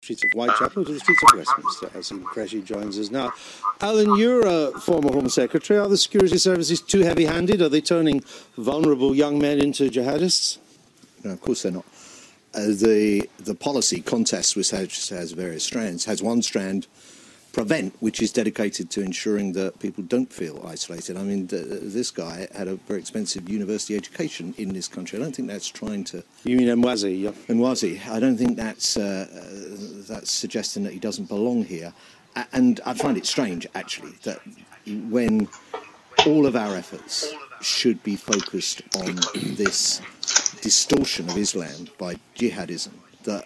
streets of Whitechapel to the streets of Westminster. Asim Qureshi joins us now. Alan, you're a former Home Secretary. Are the security services too heavy-handed? Are they turning vulnerable young men into jihadists? No, of course they're not. The policy contest, which has various strands, has one strand, Prevent, which is dedicated to ensuring that people don't feel isolated. I mean, this guy had a very expensive university education in this country. I don't think that's trying to... You mean Emwazi? Yeah. Emwazi. I don't think that's suggesting that he doesn't belong here. And I find it strange, actually, that when all of our efforts should be focused on this distortion of Islam by jihadism, that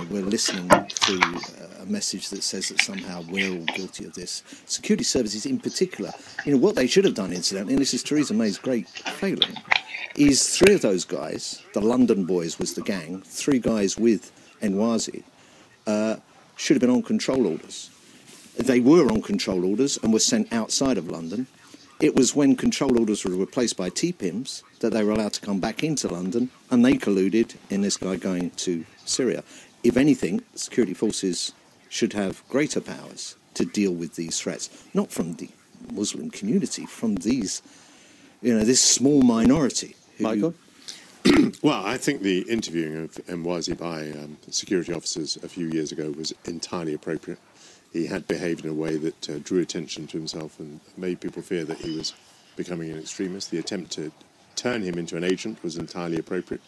we're listening to a message that says that somehow we're all guilty of this. Security services in particular, what they should have done, incidentally, and this is Theresa May's great failing, is three of those guys, the London boys was the gang, three guys with Emwazi, should have been on control orders. They were on control orders and were sent outside of London. It was when control orders were replaced by TPIMs that they were allowed to come back into London, and they colluded in this guy going to Syria. If anything, security forces should have greater powers to deal with these threats, not from the Muslim community, from these, this small minority. Michael? Well, I think the interviewing of Emwazi by security officers a few years ago was entirely appropriate. He had behaved in a way that drew attention to himself and made people fear that he was becoming an extremist. The attempt to turn him into an agent was entirely appropriate.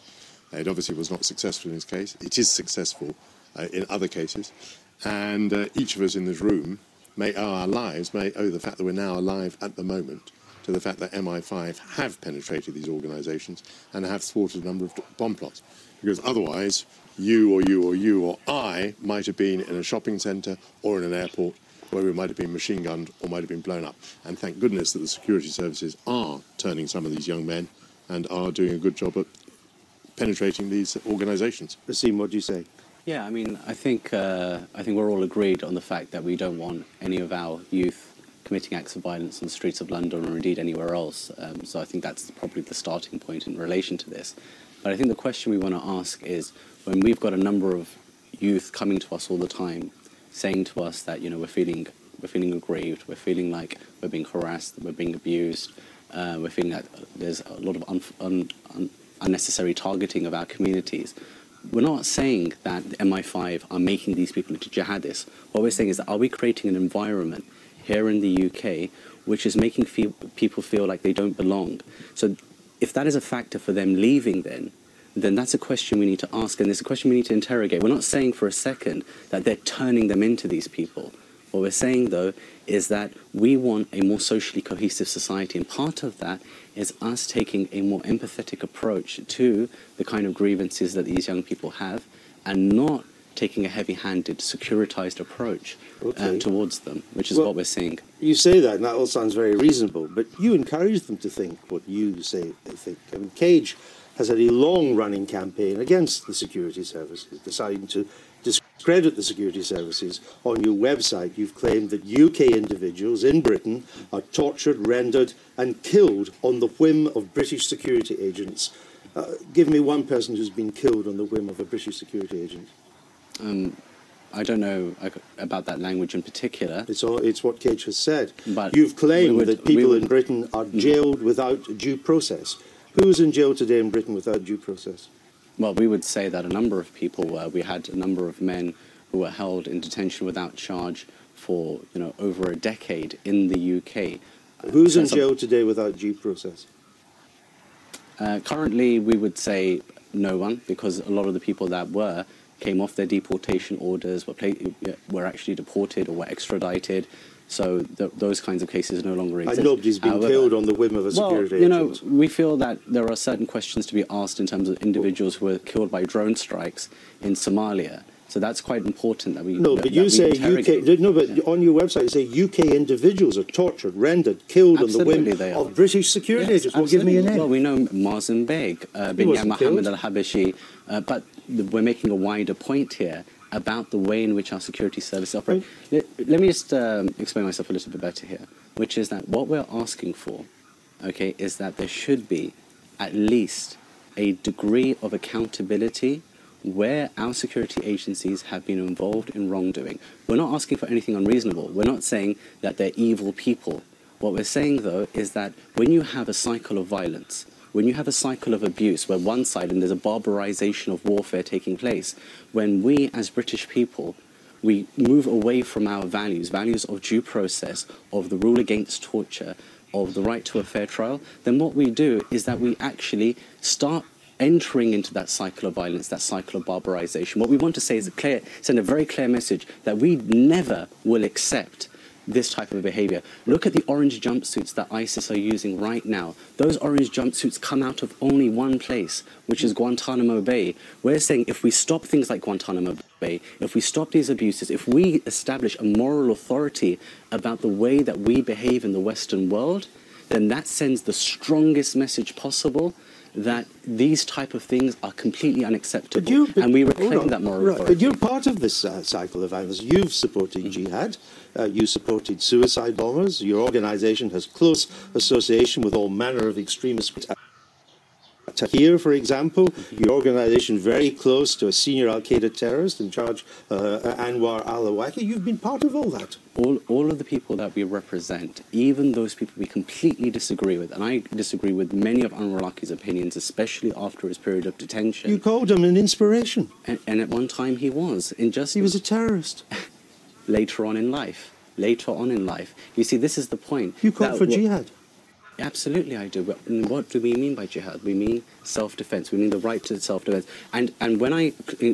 It obviously was not successful in his case. It is successful in other cases. And each of us in this room may owe our lives, may owe the fact that we're now alive at the moment to the fact that MI5 have penetrated these organisations and have thwarted a number of bomb plots. Because otherwise, you or I might have been in a shopping centre or in an airport where we might have been machine gunned or might have been blown up. And thank goodness that the security services are turning some of these young men and are doing a good job at penetrating these organisations. Asim, what do you say? Yeah, I think we're all agreed on the fact that we don't want any of our youth committing acts of violence on the streets of London or indeed anywhere else. So I think that's probably the starting point in relation to this. But I think the question we want to ask is, when we've got a number of youth coming to us all the time, saying to us that we're feeling aggrieved, we're feeling like we're being harassed, we're being abused, we're feeling that there's a lot of unnecessary targeting of our communities. We're not saying that the MI5 are making these people into jihadists. What we're saying is that, are we creating an environment here in the UK which is making people feel like they don't belong? So if that is a factor for them leaving, then that's a question we need to ask, and it's a question we need to interrogate. We're not saying for a second that they're turning them into these people. What we're saying, though, is that we want a more socially cohesive society, and part of that is us taking a more empathetic approach to the kind of grievances that these young people have, and not taking a heavy-handed, securitized approach towards them, which is what we're seeing. You say that, and that all sounds very reasonable, but you encourage them to think what you say they think. I mean, Cage has had a long-running campaign against the security services, deciding to discredit the security services. On your website, you've claimed that UK individuals in Britain are tortured, rendered and killed on the whim of British security agents. Give me one person who's been killed on the whim of a British security agent. I don't know about that language in particular. It's what Cage has said. But you've claimed that people in Britain are jailed without due process. Who's in jail today in Britain without due process? Well, we would say that a number of people were. We had a number of men who were held in detention without charge for over a decade in the UK. Who's in jail today without due process? Currently, we would say no one, because a lot of the people that came off their deportation orders, were actually deported or were extradited. So those kinds of cases no longer exist. And nobody's been killed on the whim of a security agent. We feel that there are certain questions to be asked in terms of individuals who were killed by drone strikes in Somalia. So that's quite important that we but you say UK. No, but on your website you say UK individuals are tortured, rendered, killed on the whim of British security agents. Well, give me a name. Well, we know Mazin Beg, bin Mohammed al-Habashi, but we're making a wider point here about the way in which our security services operate. Let me just explain myself a little bit better here, which is that what we're asking for, is that there should be at least a degree of accountability where our security agencies have been involved in wrongdoing. We're not asking for anything unreasonable. We're not saying that they're evil people. What we're saying, though, is that when you have a cycle of violence, when you have a cycle of abuse where one side, and there's a barbarization of warfare taking place, when we as British people, we move away from our values, values of due process, of the rule against torture, of the right to a fair trial, then what we do is that we actually start entering into that cycle of violence, that cycle of barbarization. What we want to say is send a very clear message that we never will accept this type of behavior. Look at the orange jumpsuits that ISIS are using right now. Those orange jumpsuits come out of only one place, which is Guantanamo Bay. We're saying if we stop things like Guantanamo Bay, if we stop these abuses, if we establish a moral authority about the way that we behave in the Western world, then that sends the strongest message possible that these type of things are completely unacceptable, and we reclaim that moral authority. But you're part of this cycle of violence. You've supported Jihad, you supported suicide bombers, your organisation has close association with all manner of extremist Tahrir, for example, your organisation very close to a senior Al-Qaeda terrorist in charge, Anwar al-Awlaki. You've been part of all that. All of the people that we represent, even those people we completely disagree with, and I disagree with many of Anwar al-Awlaki's opinions, especially after his period of detention. You called him an inspiration. And at one time he was. He was a terrorist. Later on in life. You see, this is the point. You called for jihad. Absolutely, I do. But what do we mean by jihad? We mean self-defense. We mean the right to self-defense. And when I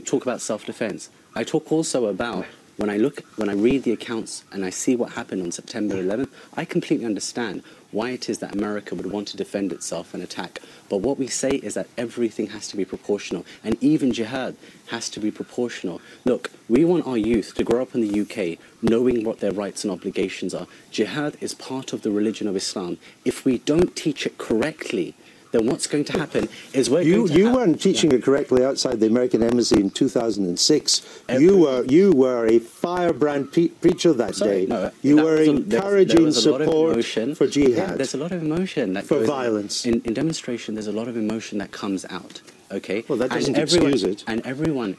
talk about self-defense, I talk also about when I read the accounts and I see what happened on September 11th, I completely understand why it is that America would want to defend itself and attack. But what we say is that everything has to be proportional, and even jihad has to be proportional. Look, we want our youth to grow up in the UK knowing what their rights and obligations are. Jihad is part of the religion of Islam. If we don't teach it correctly, then what's going to happen is you weren't teaching it correctly outside the American embassy in 2006. You were a firebrand preacher that day. No, you were encouraging support for jihad. Yeah, there's a lot of emotion that for violence in demonstration. There's a lot of emotion that comes out. Okay. Well, that doesn't excuse it. And everyone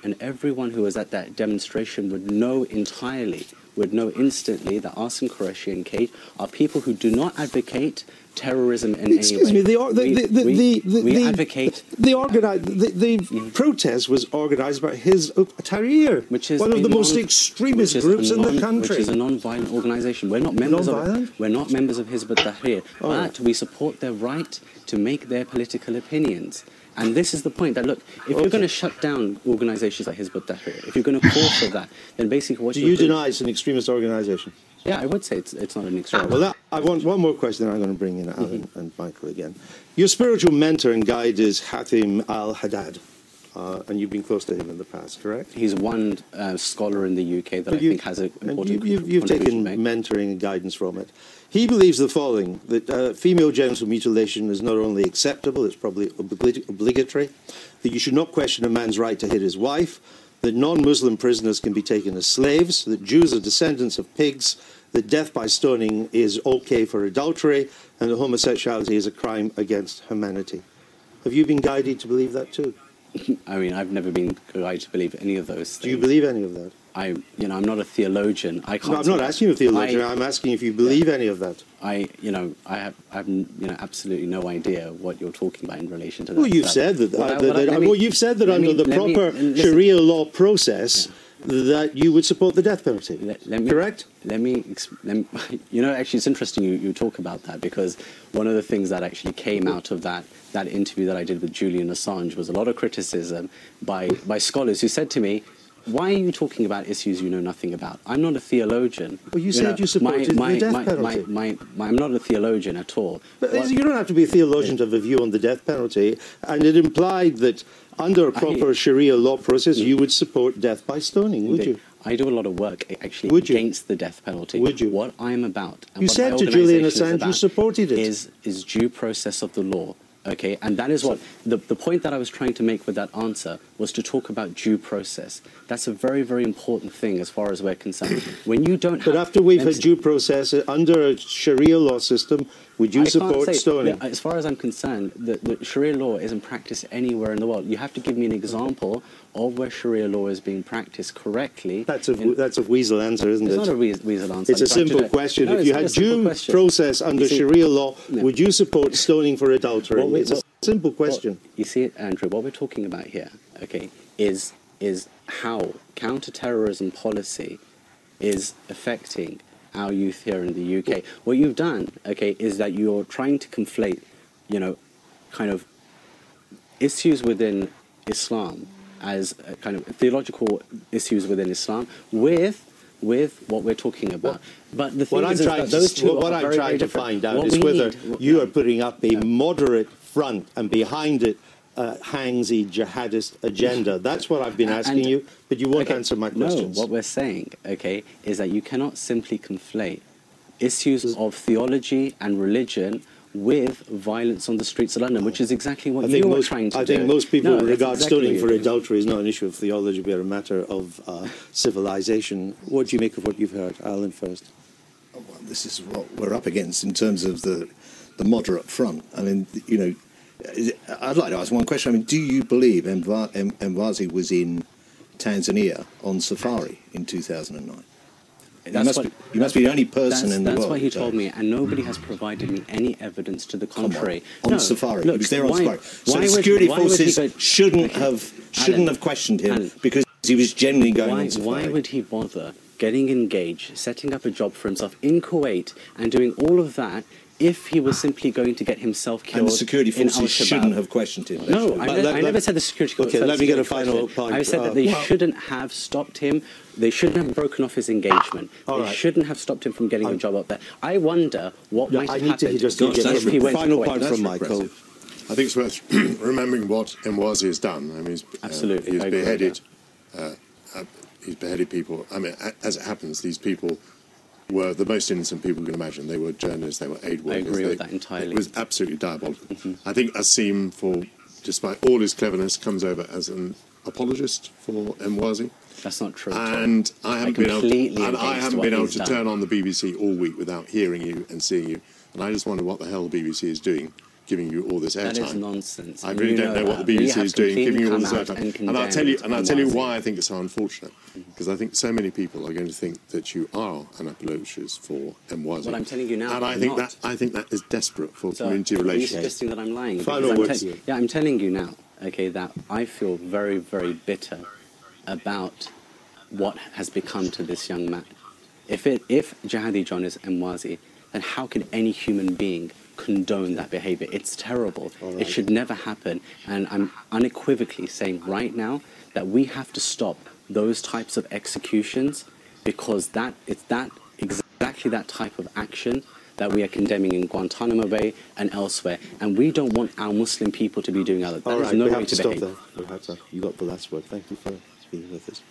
who was at that demonstration would know instantly that Asim Qureshi and Kate are people who do not advocate terrorism in any way. Excuse me, we advocate... The protest was organised by Hizb ut-Tahrir, which is one of the most extremist groups in the country. Which is a non-violent organisation. We're not members of Hizb ut-Tahrir, but we support their right to make their political opinions. And this is the point that, look, if you're going to shut down organisations like Hizb ut-Tahrir, if you're going to call for that, then basically what you deny it's an extremist organisation? Yeah, I would say it's not an extremist. Well, I want one more question, then I'm going to bring in Alan and Michael again. Your spiritual mentor and guide is Hatim al-Haddad, and you've been close to him in the past, correct? He's one scholar in the UK that I think has an important You've taken mentoring and guidance from it. He believes the following, that female genital mutilation is not only acceptable, it's probably obligatory, that you should not question a man's right to hit his wife, that non-Muslim prisoners can be taken as slaves, that Jews are descendants of pigs, that death by stoning is okay for adultery, and that homosexuality is a crime against humanity. Have you been guided to believe that too? I mean, I've never been guided to believe any of those things. Do you believe any of that? I'm not a theologian. I can't. No, I'm not asking you a theologian. I'm asking if you believe any of that. I have absolutely no idea what you're talking about in relation to that. Well, you've said that. You've said that under the proper Sharia law process, that you would support the death penalty. Correct? Actually, it's interesting you talk about that, because one of the things that actually came out of that interview that I did with Julian Assange was a lot of criticism by scholars who said to me, why are you talking about issues you know nothing about? I'm not a theologian. Well, you said you supported the death penalty. I'm not a theologian at all. But you don't have to be a theologian to have a view on the death penalty. And it implied that under a proper Sharia law process, you would support death by stoning, would you? I do a lot of work actually against the death penalty. Would you? What I'm about, and you what said to Julian Assange you supported it. Is due process of the law. Okay, and that is what the point that I was trying to make with that answer was to talk about due process. That's a very, very important thing as far as we're concerned. When you don't have... But after we've had due process under a Sharia law system, Would you support stoning? As far as I'm concerned, the Sharia law isn't practiced anywhere in the world. You have to give me an example of where Sharia law is being practiced correctly. That's a weasel answer, isn't it? It's not a weasel answer. It's a simple question. No, if you had due process under Sharia law, would you support stoning for adultery? It's a simple question. You see, Andrew, what we're talking about here, okay, is how counter-terrorism policy is affecting our youth here in the UK. What you've done, okay, is that you're trying to conflate, kind of issues within Islam as kind of theological issues within Islam with what we're talking about. But the thing is that those two what are I'm very, trying very to find different. out is whether you are putting up a moderate front and behind it hangs a jihadist agenda. That's what I've been asking you, but you won't answer my questions. No, what we're saying, okay, is that you cannot simply conflate issues of theology and religion with violence on the streets of London, which is exactly what you were trying to do. I think most people regard stoning for it. adultery as not an issue of theology, but a matter of civilization. What do you make of what you've heard? Alan first. Well, this is what we're up against in terms of the moderate front. I mean, I'd like to ask one question. I mean, do you believe Emwazi was in Tanzania on safari in 2009? You must be the only person in the world. That's what he told me, and nobody has provided me any evidence to the contrary. On safari, he was there on safari. So the security forces shouldn't have questioned him because he was genuinely going on safari. Why would he bother getting engaged, setting up a job for himself in Kuwait, and doing all of that if he was simply going to get himself killed? And the security forces shouldn't have questioned him. No, I never said the security forces. Okay, let me get a final point. I said that they shouldn't have stopped him. They shouldn't have broken off his engagement. They shouldn't have stopped him from getting a job up there. I wonder what might have happened if he went final point from Michael. I think it's worth remembering what Emwazi has done. I mean, absolutely, he's beheaded. He's beheaded people. I mean, as it happens, these people were the most innocent people you can imagine. They were journalists, they were aid workers. I agree with that entirely. It was absolutely diabolical. I think Asim, despite all his cleverness, comes over as an apologist for Emwazi. That's not true. And I haven't been able to turn on the BBC all week without hearing you and seeing you. And I just wonder what the hell the BBC is doing, giving you all this airtime. That is nonsense. I really don't know what the BBC is doing, giving you all this airtime. And I'll tell you why I think it's so unfortunate. Because I think so many people are going to think that you are an apologist for Emwazi. Well, I'm telling you now, and I think that is desperate for community relations. Are you relations. suggesting that I'm lying? Final words. I'm telling you now, okay, that I feel very, very bitter about what has become to this young man. If Jihadi John is Emwazi, then how can any human being condone that behaviour? It's terrible. Right. It should never happen. And I'm unequivocally saying right now that we have to stop those types of executions, because it's exactly that type of action that we are condemning in Guantanamo Bay and elsewhere. And we don't want our Muslim people to be doing other. That is no way to behave. You got the last word. Thank you for speaking with us.